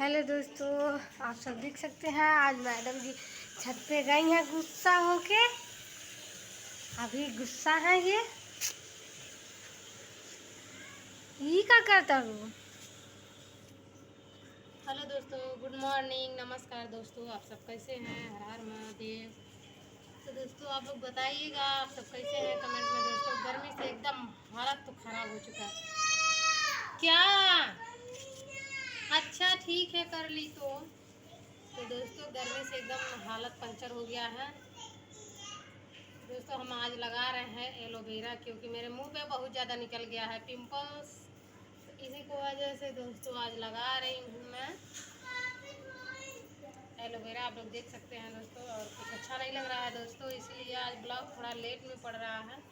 Hello दोस्तों, आप सब देख सकते हैं आज मैडम जी छत पे गई हैं गुस्सा होके। अभी गुस्सा है ये क्या करता हूँ। हेलो दोस्तों, गुड मॉर्निंग, नमस्कार दोस्तों। आप सब कैसे हैं? हर हर महादेव। तो दोस्तों आप लोग बताइएगा आप सब कैसे हैं कमेंट में। दोस्तों गर्मी से एकदम हालत तो ख़राब हो चुका है। क्या? अच्छा ठीक है, कर ली तो दोस्तों गर्मी से एकदम हालत पंचर हो गया है। दोस्तों हम आज लगा रहे हैं एलोवेरा, क्योंकि मेरे मुंह पे बहुत ज़्यादा निकल गया है पिंपल्स। तो इसी को वजह से दोस्तों आज लगा रही हूँ मैं एलोवेरा। आप लोग देख सकते हैं दोस्तों, और कुछ अच्छा नहीं लग रहा है दोस्तों, इसलिए आज ब्लॉग थोड़ा लेट में पड़ रहा है।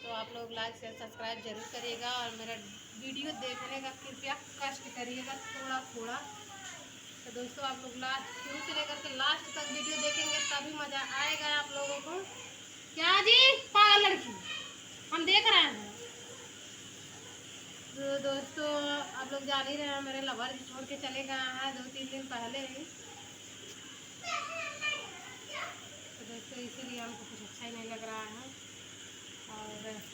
तो आप लोग लाइक शेयर सब्सक्राइब जरूर करिएगा और मेरा वीडियो देखने का कृपया कष्ट करिएगा थोड़ा थोड़ा। तो दोस्तों आप लोग लास्ट शुरू से लेकर के लास्ट तक वीडियो देखेंगे तभी मज़ा आएगा आप लोगों को। क्या जी पागल लड़की, हम देख रहे हैं। तो दोस्तों आप लोग जान ही रहे हैं, मेरे लवर छोड़ के चले गए हैं 2-3 दिन पहले ही। तो दोस्तों इसीलिए हमको कुछ अच्छा ही नहीं लग रहा है। और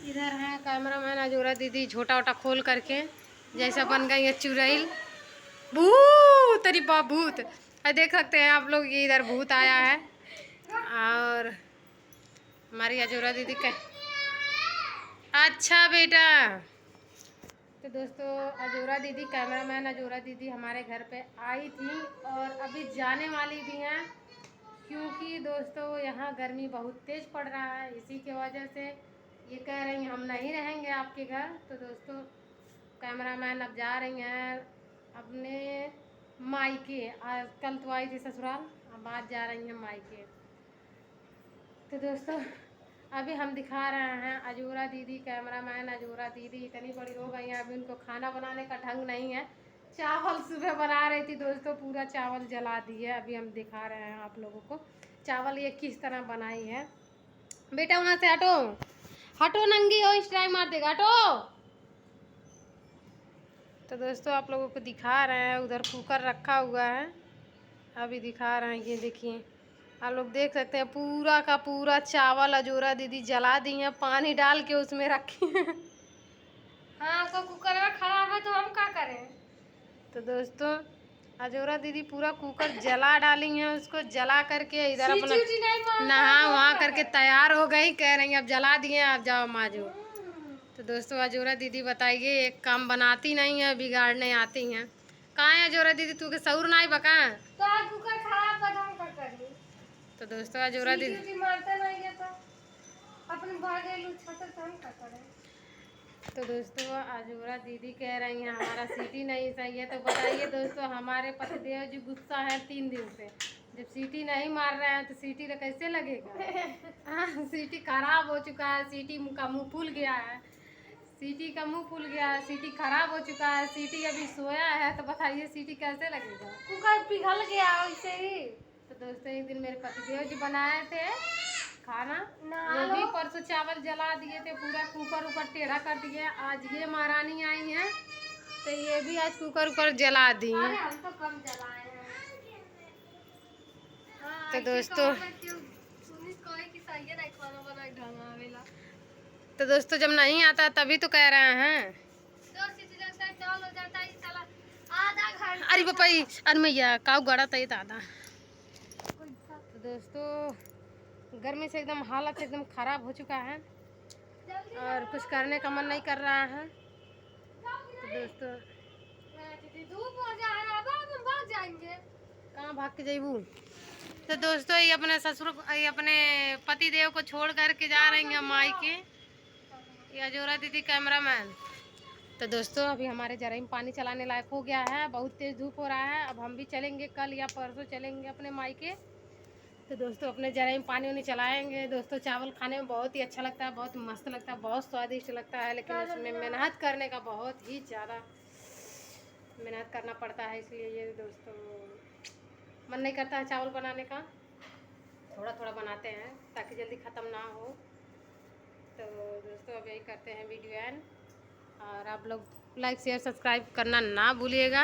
इधर है कैमरा मैन अजोरा दीदी झोटा वोटा खोल करके जैसा बन गई है चुड़ैल। भूत, अरे बाप भूत। देख सकते हैं आप लोग, ये इधर भूत आया है। और हमारी अजोरा दीदी का अच्छा बेटा। तो दोस्तों अजोरा दीदी, कैमरामैन अजोरा दीदी हमारे घर पे आई थी और अभी जाने वाली भी हैं, क्योंकि दोस्तों यहाँ गर्मी बहुत तेज़ पड़ रहा है। इसी की वजह से ये कह रही हैं हम नहीं रहेंगे आपके घर। तो दोस्तों कैमरामैन अब जा रही हैं अपने मायके। आज कल तो आई थी ससुराल, अब आज जा रही हैं मायके। तो दोस्तों अभी हम दिखा रहे हैं अजोरा दीदी, कैमरामैन अजोरा दीदी इतनी बड़ी हो गई हैं, अभी उनको खाना बनाने का ढंग नहीं है। चावल सुबह बना रही थी दोस्तों, पूरा चावल जला दिए। अभी हम दिखा रहे हैं आप लोगों को चावल ये किस तरह बनाई है। बेटा वहाँ से हटो, हटो, नंगी हो, इस टाइम मार देगा, हटो। तो दोस्तों आप लोगों को दिखा रहे हैं, उधर कुकर रखा हुआ है, अभी दिखा रहे हैं। ये देखिए आप लोग देख सकते हैं पूरा का पूरा चावल अजोरा दीदी जला दी है, पानी डाल के उसमें रखी है। हाँ तो कुकर में खराब है तो हम क्या करें। तो दोस्तों अजोरा दीदी पूरा कुकर जला डाली है, उसको जला करके इधर अपना नहा वहा करके तैयार हो गई। कह रही अब जला दिए, आप जाओ माजो। तो दोस्तों अजोरा दीदी बताइए, एक काम बनाती नहीं है, बिगाड़ने आती हैं। कहाँ है अजोरा दीदी, तू के सऊर नहीं बका तो आज कुकर खराब बदम कर करी। तो दोस्तों अजोरा दीदी मारते नहीं है तो अपने भागे लू छतर तो हम क्या करें। तो दोस्तों अजोरा दीदी कह रही हैं हमारा सीटी नहीं सही है। तो बताइए दोस्तों, हमारे पतिदेव जी गुस्सा है 3 दिन से, जब सीटी नहीं मार रहे हैं तो सीटी तो कैसे लगेगा। सीटी खराब हो चुका है, सीटी का मुंह फूल गया है, सीटी का मुंह फूल गया है, सीटी खराब हो चुका है, सीटी अभी सोया है। तो बताइए सीटी कैसे लगेगा, कुकर पिघल गया वैसे ही। तो दोस्तों एक दिन मेरे पतिदेव जी बनाए थे खाना, वो भी परसों चावल जला दिए थे, पूरा कुकर ऊपर टेढ़ा कर दिए। आज ये महारानी आई हैं तो ये भी आज कुकर ऊपर जला दी हैं। हम तो कम जलाए हैं। तो दोस्तों जब नहीं आता तभी तो कह रहे हैं। अरे पापा, अरे मैया काऊ गड़ा तय दादा। तो दोस्तों गर्मी से एकदम हालत एकदम ख़राब हो चुका है और कुछ करने का मन नहीं कर रहा है। तो दोस्तों धूप हो भाग जाएंगे, कहाँ भाग के जाइबू। तो दोस्तों ये अपने ससुर, ये अपने पति देव को छोड़ कर के जा रही हैं मायके, ये अजोरा दीदी कैमरामैन। तो दोस्तों अभी हमारे जराई में पानी चलाने लायक हो गया है, बहुत तेज़ धूप हो रहा है। अब हम भी चलेंगे, कल या परसों चलेंगे अपने मायके। तो दोस्तों अपने जराई में पानी वानी चलाएंगे। दोस्तों चावल खाने में बहुत ही अच्छा लगता है, बहुत मस्त लगता है, बहुत स्वादिष्ट लगता है, लेकिन उसमें मेहनत करने का बहुत ही ज़्यादा मेहनत करना पड़ता है। इसलिए ये दोस्तों मन नहीं करता है चावल बनाने का, थोड़ा थोड़ा बनाते हैं ताकि जल्दी ख़त्म ना हो। तो दोस्तों अब यही करते हैं वीडियो एंड, और आप लोग लाइक शेयर सब्सक्राइब करना ना भूलिएगा।